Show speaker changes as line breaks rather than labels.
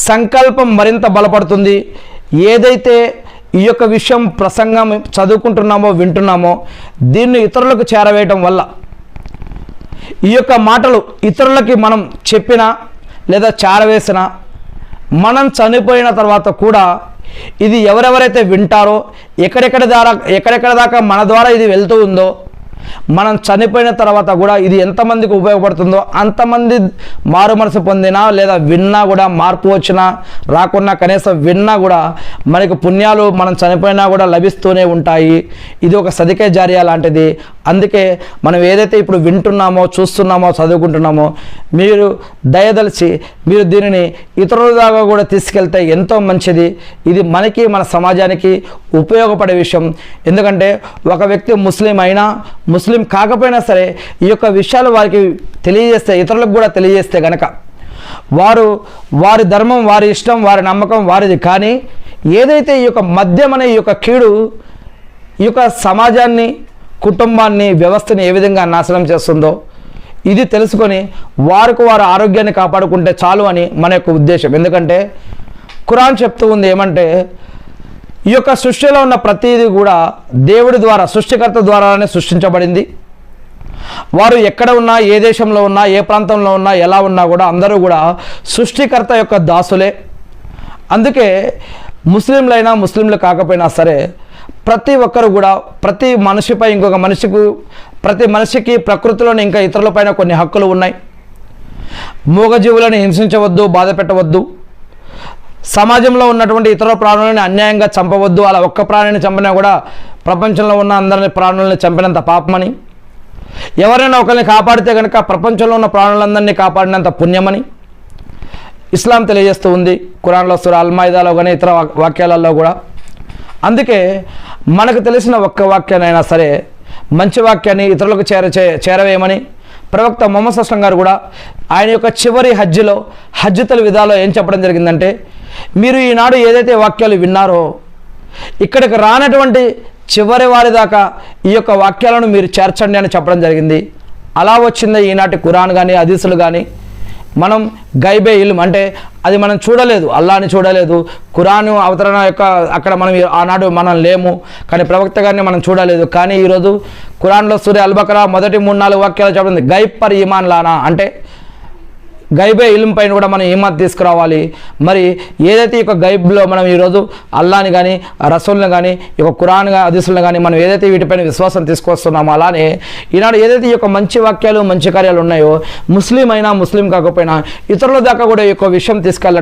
సంకల్పం మరింత బలపడుతుంది. ఏదైతే ఈ యొక్క విషయం ప్రసంగం చదువుకుంటున్నామో వింటున్నామో దీన్ని ఇతరులకు చేరవేయటం వల్ల ఈ యొక్క మాటలు ఇతరులకి మనం చెప్పినా లేదా చేరవేసినా మనం చనిపోయిన తర్వాత కూడా ఇది ఎవరెవరైతే వింటారో ఎక్కడెక్కడ దాకా మన ద్వారా ఇది వెళ్తూ ఉందో మనం చనిపోయిన తర్వాత కూడా ఇది ఎంతమందికి ఉపయోగపడుతుందో అంతమంది మారు మనసు పొందినా లేదా విన్నా కూడా మార్పు వచ్చినా రాకున్నా కనీసం విన్నా కూడా మనకు పుణ్యాలు మనం చనిపోయినా కూడా లభిస్తూనే ఉంటాయి. ఇది ఒక సదికే జారియా లాంటిది. అందుకే మనం ఏదైతే ఇప్పుడు వింటున్నామో చూస్తున్నామో చదువుకుంటున్నామో మీరు దయదలిచి మీరు దీనిని ఇతరుల దాకా కూడా తీసుకెళ్తే ఎంతో మంచిది. ఇది మనకి మన సమాజానికి ఉపయోగపడే విషయం. ఎందుకంటే ఒక వ్యక్తి ముస్లిం అయినా ముస్లిం కాకపోయినా సరే ఈ యొక్క విషయాలు వారికి తెలియజేస్తే ఇతరులకు కూడా తెలియజేస్తే గనక వారి ధర్మం వారి ఇష్టం వారి నమ్మకం వారిది. కానీ ఏదైతే ఈ యొక్క మద్యం అనే ఈ యొక్క కీడు ఈ యొక్క సమాజాన్ని కుటుంబాన్ని వ్యవస్థని ఏ విధంగా నాశనం చేస్తుందో ఇది తెలుసుకొని వారు ఆరోగ్యాన్ని కాపాడుకుంటే చాలు అని మన యొక్క ఉద్దేశం. ఎందుకంటే ఖురాన్ చెప్తూ ఉంది ఏమంటే ఈ యొక్క సృష్టిలో ఉన్న ప్రతిదీ కూడా దేవుడి ద్వారా సృష్టికర్త ద్వారానే సృష్టించబడింది. వారు ఎక్కడ ఉన్నా ఏ దేశంలో ఉన్నా ఏ ప్రాంతంలో ఉన్నా ఎలా ఉన్నా కూడా అందరూ కూడా సృష్టికర్త యొక్క దాసులే. అందుకే ముస్లింలైనా ముస్లింలు కాకపోయినా సరే ప్రతి ఒక్కరు కూడా ప్రతి మనిషిపై ఇంకొక ప్రతి మనిషికి ప్రకృతిలోని ఇంకా ఇతరులపైన కొన్ని హక్కులు ఉన్నాయి. మూగజీవులను హింసించవద్దు, బాధ పెట్టవద్దు. సమాజంలో ఉన్నటువంటి ఇతర ప్రాణులను అన్యాయంగా చంపవద్దు. అలా ఒక్క ప్రాణిని చంపినా కూడా ప్రపంచంలో ఉన్న అందరిని ప్రాణులను చంపినంత పాపమని, ఎవరైనా ఒకరిని కాపాడితే కనుక ప్రపంచంలో ఉన్న ప్రాణులందరినీ కాపాడినంత పుణ్యమని ఇస్లాం తెలియజేస్తూ ఉంది ఖురాన్లో సూరా అల్-మాయిదాలో కానీ ఇతర వాక్యాలలో కూడా. అందుకే మనకు తెలిసిన ఒక్క వాక్యానైనా సరే మంచి వాక్యాన్ని ఇతరులకు చేరవేయమని ప్రవక్త ముహమ్మద్ సల్లల్లాహు అలైహి వసల్లం గారు కూడా ఆయన యొక్క చివరి హజ్జతుల్ విదాలో ఏం చెప్పడం జరిగిందంటే మీరు ఈనాడు ఏదైతే వాక్యాలు విన్నారో ఇక్కడికి రానటువంటి చివరి వారి దాకా ఈ యొక్క వాక్యాలను మీరు చేర్చండి అని చెప్పడం జరిగింది. అలా వచ్చింది ఈనాటి ఖురాన్ కానీ హదీసులు కానీ. మనం గైబే ఇల్మ్ అంటే అది మనం చూడలేదు, అల్లాని చూడలేదు. ఖురాను అవతరణ యొక్క అక్కడ మనం ఆనాడు మనం లేము, కానీ ప్రవక్త గారిని మనం చూడలేదు. కానీ ఈరోజు ఖురాన్లో సూరా అల్-బకరా మొదటి 3-4 వాక్యాలు చెప్తుంది గైబ్ పర్ ఈమాన్ లానా అంటే గైబే ఇల్మ్ పైన కూడా మనం ఈమాన్ తీసుకురావాలి. మరి ఏదైతే ఈ యొక్క గైబ్లో మనం ఈరోజు అల్లాని కానీ రసూల్ని కానీ ఈ యొక్క ఖురాన్ హదీసులను కానీ మనం ఏదైతే వీటిపైన విశ్వాసం తీసుకొస్తున్నామో అలానే ఈనాడు ఏదైతే ఈ యొక్క మంచి వాక్యాలు మంచి కార్యాలు ఉన్నాయో ముస్లిం అయినా ముస్లిం కాకపోయినా ఇతరుల దాకా కూడా ఈ యొక్క విషయం తీసుకెళ్ళ